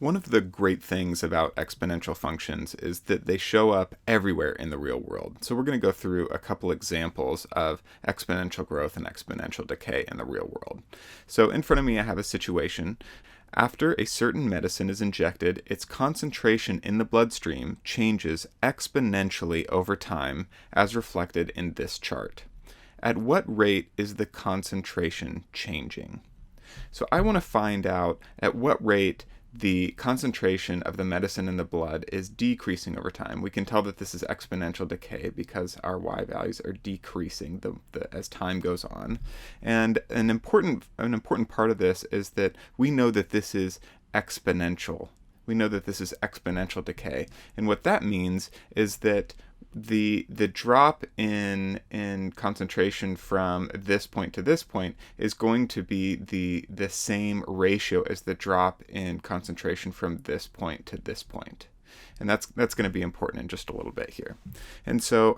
One of the great things about exponential functions is that they show up everywhere in the real world. So we're going to go through a couple examples of exponential growth and exponential decay in the real world. So in front of me I have a situation. After a certain medicine is injected, its concentration in the bloodstream changes exponentially over time, as reflected in this chart. At what rate is the concentration changing? So I want to find out at what rate the concentration of the medicine in the blood is decreasing over time. We can tell that this is exponential decay because our y values are decreasing as time goes on. And an important part of this is that we know that this is exponential. We know that this is exponential decay. And what that means is that the drop in concentration from this point to this point is going to be the same ratio as the drop in concentration from this point to this point. And that's going to be important in just a little bit here. And so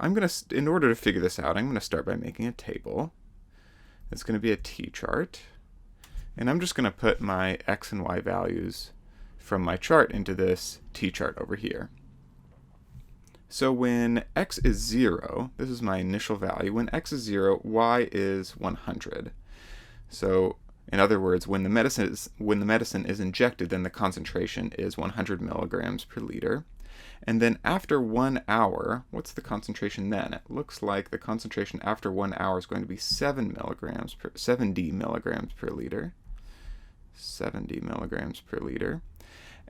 in order to figure this out, I'm going to start by making a table. It's going to be a t-chart. And I'm just going to put my x and y values from my chart into this t-chart over here. So when x is 0, this is my initial value. When x is 0, y is 100. So in other words, when the medicine is injected, then the concentration is 100 milligrams per liter. And then after 1 hour, what's the concentration then? It looks like the concentration after 1 hour is going to be 70 milligrams per liter. 70 milligrams per liter.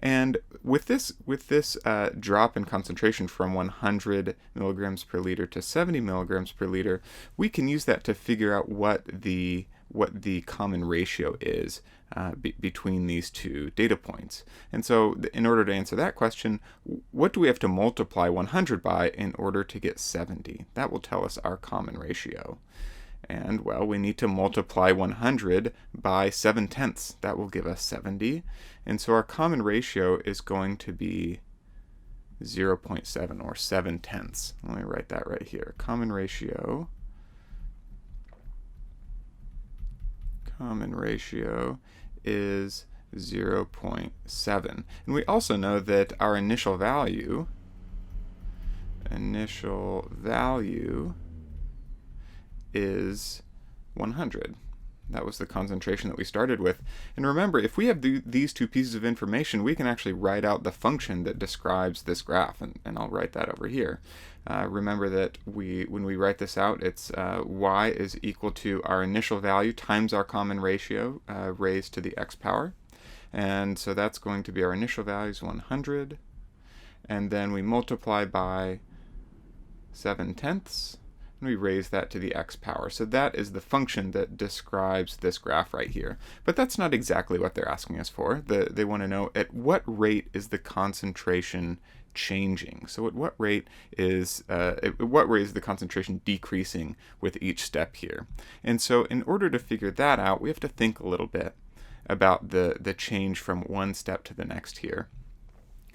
And with this drop in concentration from 100 milligrams per liter to 70 milligrams per liter, we can use that to figure out what the common ratio is between these two data points. And so in order to answer that question, what do we have to multiply 100 by in order to get 70? That will tell us our common ratio. And, well, we need to multiply 100 by 7/10. That will give us 70. And so our common ratio is going to be 0.7 or 7/10. Let me write that right here. Common ratio is 0.7. And we also know that our initial value is 100. That was the concentration that we started with. And remember, if we have these two pieces of information, we can actually write out the function that describes this graph, and I'll write that over here. Remember that when we write this out, it's y is equal to our initial value times our common ratio raised to the x power. And so that's going to be our initial value is 100. And then we multiply by 7/10. And we raise that to the x power. So that is the function that describes this graph right here. But that's not exactly what they're asking us for. They want to know at what rate is the concentration changing. So at what rate is the concentration decreasing with each step here? And so in order to figure that out, we have to think a little bit about the change from one step to the next here.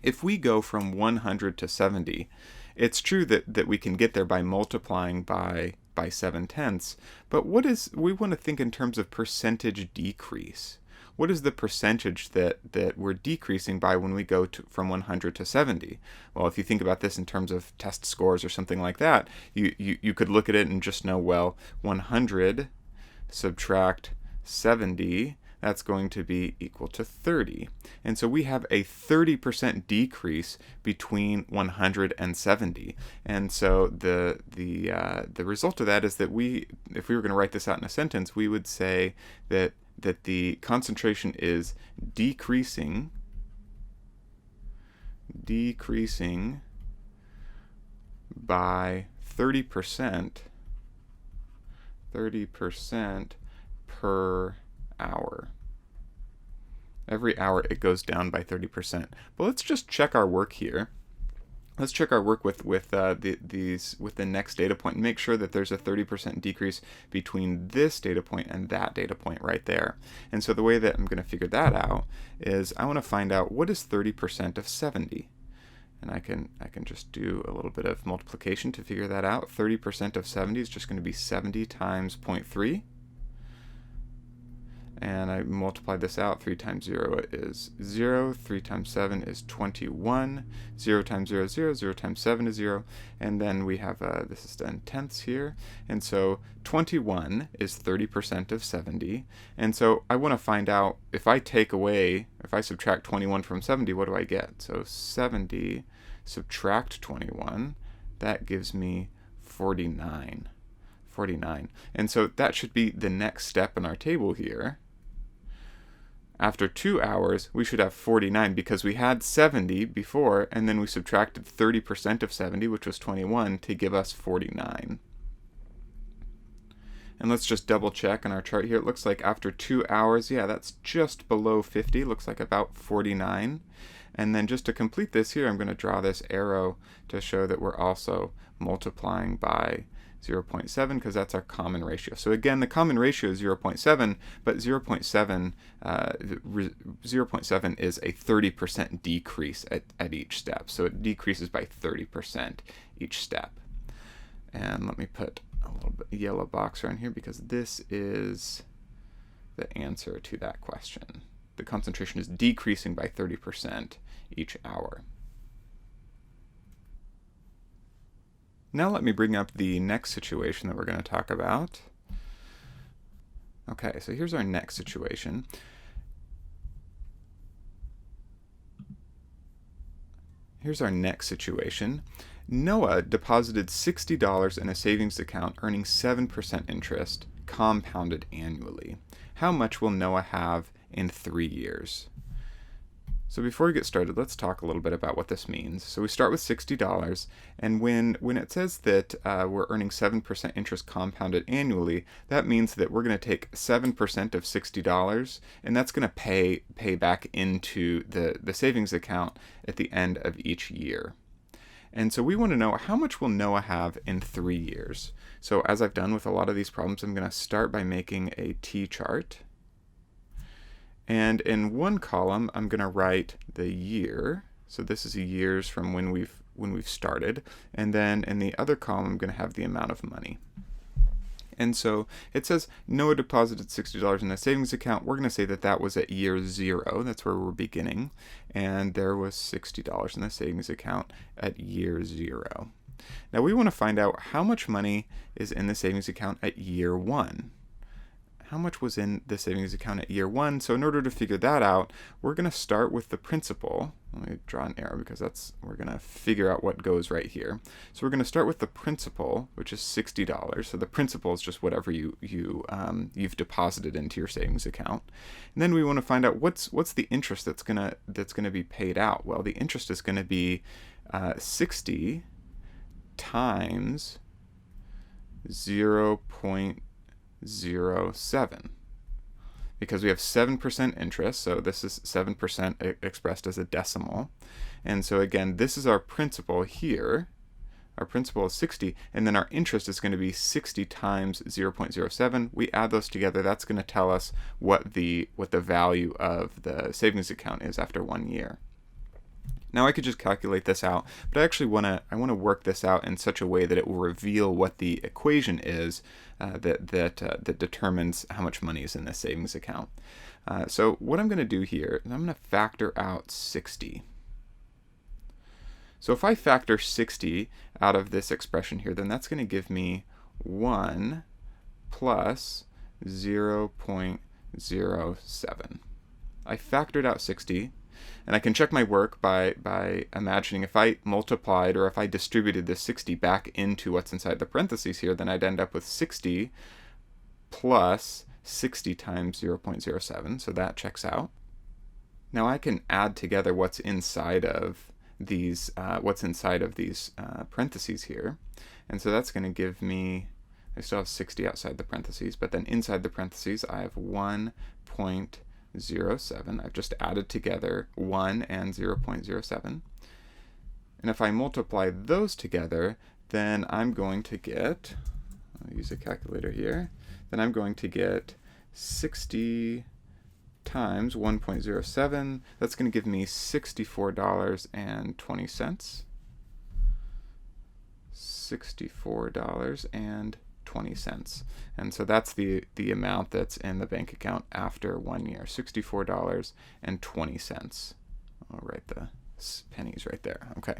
If we go from 100 to 70, it's true that we can get there by multiplying by 7/10, but we want to think in terms of percentage decrease. What is the percentage that we're decreasing by when we go from 100 to 70? Well, if you think about this in terms of test scores or something like that, you could look at it and just know, well, 100 subtract 70, that's going to be equal to 30. And so we have a 30% decrease between 100 and 70. And so the result of that is that if we were going to write this out in a sentence, we would say that the concentration is decreasing by 30% per hour. Every hour it goes down by 30%. But let's just check our work here. Let's check our work with the next data point and make sure that there's a 30% decrease between this data point and that data point right there. And so the way that I'm going to figure that out is I want to find out what is 30% of 70. And I can just do a little bit of multiplication to figure that out. 30% of 70 is just going to be 70 times 0.3. and I multiply this out. 3 times 0 is 0, 3 times 7 is 21, 0 times 0 is 0, 0 times 7 is 0, and then we have, this is done tenths here, and so 21 is 30% of 70, and so I want to find out, if I subtract 21 from 70, what do I get? So 70 subtract 21, that gives me 49. And so that should be the next step in our table here. After 2 hours, we should have 49 because we had 70 before, and then we subtracted 30% of 70, which was 21, to give us 49. And let's just double check on our chart here. It looks like after 2 hours, yeah, that's just below 50. Looks like about 49. And then just to complete this here, I'm going to draw this arrow to show that we're also multiplying by 0.7 because that's our common ratio. So again, the common ratio is 0.7, but 0.7 is a 30% decrease at each step. So it decreases by 30% each step. And let me put a little bit yellow box around here because this is the answer to that question. The concentration is decreasing by 30% each hour. Now let me bring up the next situation that we're going to talk about. Okay, so here's our next situation. Noah deposited $60 in a savings account earning 7% interest compounded annually. How much will Noah have in 3 years? So before we get started, let's talk a little bit about what this means. So we start with $60, and when it says that we're earning 7% interest compounded annually, that means that we're going to take 7% of $60, and that's going to pay back into the savings account at the end of each year. And so we want to know, how much will Noah have in 3 years? So as I've done with a lot of these problems, I'm going to start by making a T-chart. And in one column, I'm going to write the year. So this is years from when we've started. And then in the other column, I'm going to have the amount of money. And so it says Noah deposited $60 in a savings account. We're going to say that that was at year 0. That's where we're beginning. And there was $60 in the savings account at year 0. Now we want to find out how much money is in the savings account at year 1. How much was in the savings account at year 1? So in order to figure that out, we're going to start with the principal. Let me draw an arrow because we're going to figure out what goes right here. So we're going to start with the principal, which is $60. So the principal is just whatever you've deposited into your savings account. And then we want to find out what's the interest that's going to be paid out. Well, the interest is going to be 60 times 0.07, because we have 7% interest, so this is 7% expressed as a decimal. And so again, this is our principal here. Our principal is 60, and then our interest is going to be 60 times 0.07. We add those together. That's going to tell us what the value of the savings account is after 1 year. Now I could just calculate this out, but I actually want to work this out in such a way that it will reveal what the equation is that determines how much money is in this savings account. So what I'm going to do here is I'm going to factor out 60. So if I factor 60 out of this expression here, then that's going to give me 1 plus 0.07. I factored out 60. And I can check my work by imagining if I multiplied or if I distributed this 60 back into what's inside the parentheses here, then I'd end up with 60 plus 60 times 0.07. So that checks out. Now I can add together what's inside of these parentheses here. And so that's going to give me, I still have 60 outside the parentheses, but then inside the parentheses I have 1.07. I've just added together 1 and 0.07. And if I multiply those together, then I'm going to get, I'll use a calculator here, then I'm going to get 60 times 1.07. That's going to give me $64.20. $64.20. $64.20. And so that's the amount that's in the bank account after 1 year, $64.20. I'll write the pennies right there. Okay.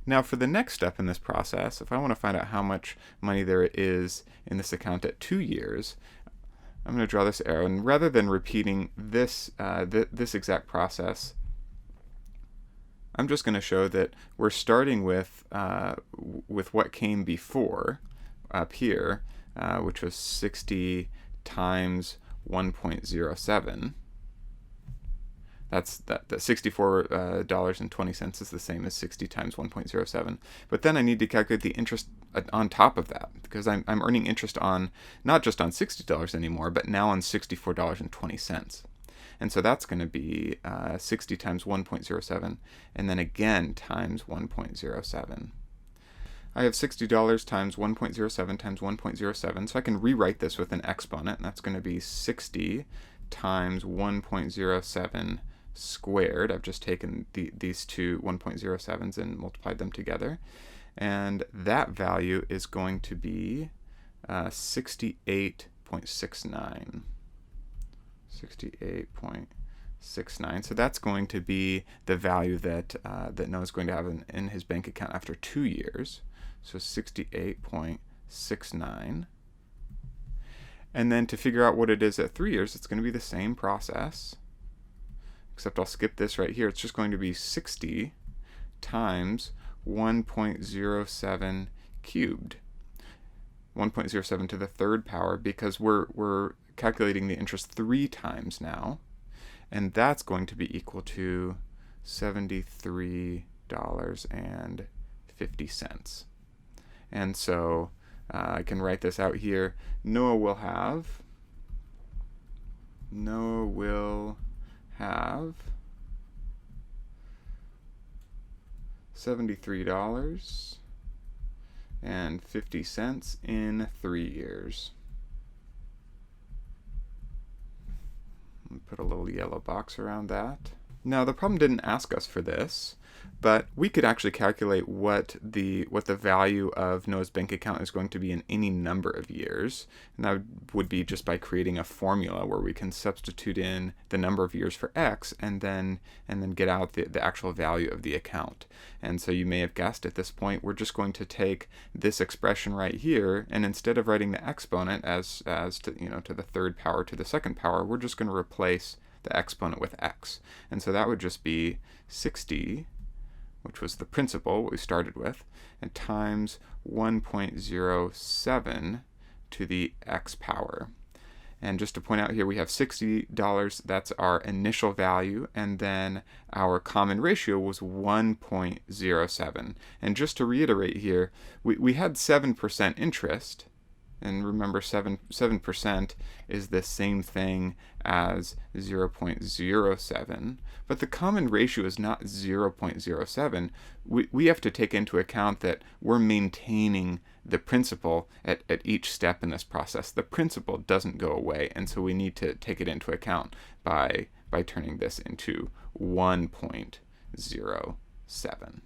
Now for the next step in this process, if I want to find out how much money there is in this account at 2 years, I'm going to draw this arrow, and rather than repeating this this exact process, I'm just going to show that we're starting with what came before up here, which was 60 times 1.07. That's the $64.20 is the same as 60 times 1.07. But then I need to calculate the interest on top of that, because I'm earning interest on not just on $60 anymore, but now on $64.20. And so that's going to be 60 times 1.07, and then again times 1.07. I have $60 times 1.07 times 1.07, so I can rewrite this with an exponent, and that's going to be 60 times 1.07 squared. I've just taken these two 1.07s and multiplied them together, and that value is going to be 68.69. 68.69. So that's going to be the value that Noah's going to have in his bank account after 2 years. So 68.69. And then to figure out what it is at 3 years, it's going to be the same process, except I'll skip this right here. It's just going to be 60 times 1.07 cubed. 1.07 to the third power, because we're calculating the interest 3 times now, and that's going to be equal to $73.50. And so I can write this out here. Noah will have $73.50 in 3 years. Put a little yellow box around that. Now the problem didn't ask us for this, but we could actually calculate what the value of Noah's bank account is going to be in any number of years, and that would be just by creating a formula where we can substitute in the number of years for x and then get out the actual value of the account. And so you may have guessed at this point, we're just going to take this expression right here, and instead of writing the exponent as to the third power to the second power, we're just going to replace the exponent with x. And so that would just be 60, which was the principal, what we started with, and times 1.07 to the x power. And just to point out here, we have $60, that's our initial value, and then our common ratio was 1.07. And just to reiterate here, we had 7% interest, and remember 7% is the same thing as 0.07, but the common ratio is not 0.07. We have to take into account that we're maintaining the principal at each step in this process. The principal doesn't go away, and so we need to take it into account by turning this into 1.07.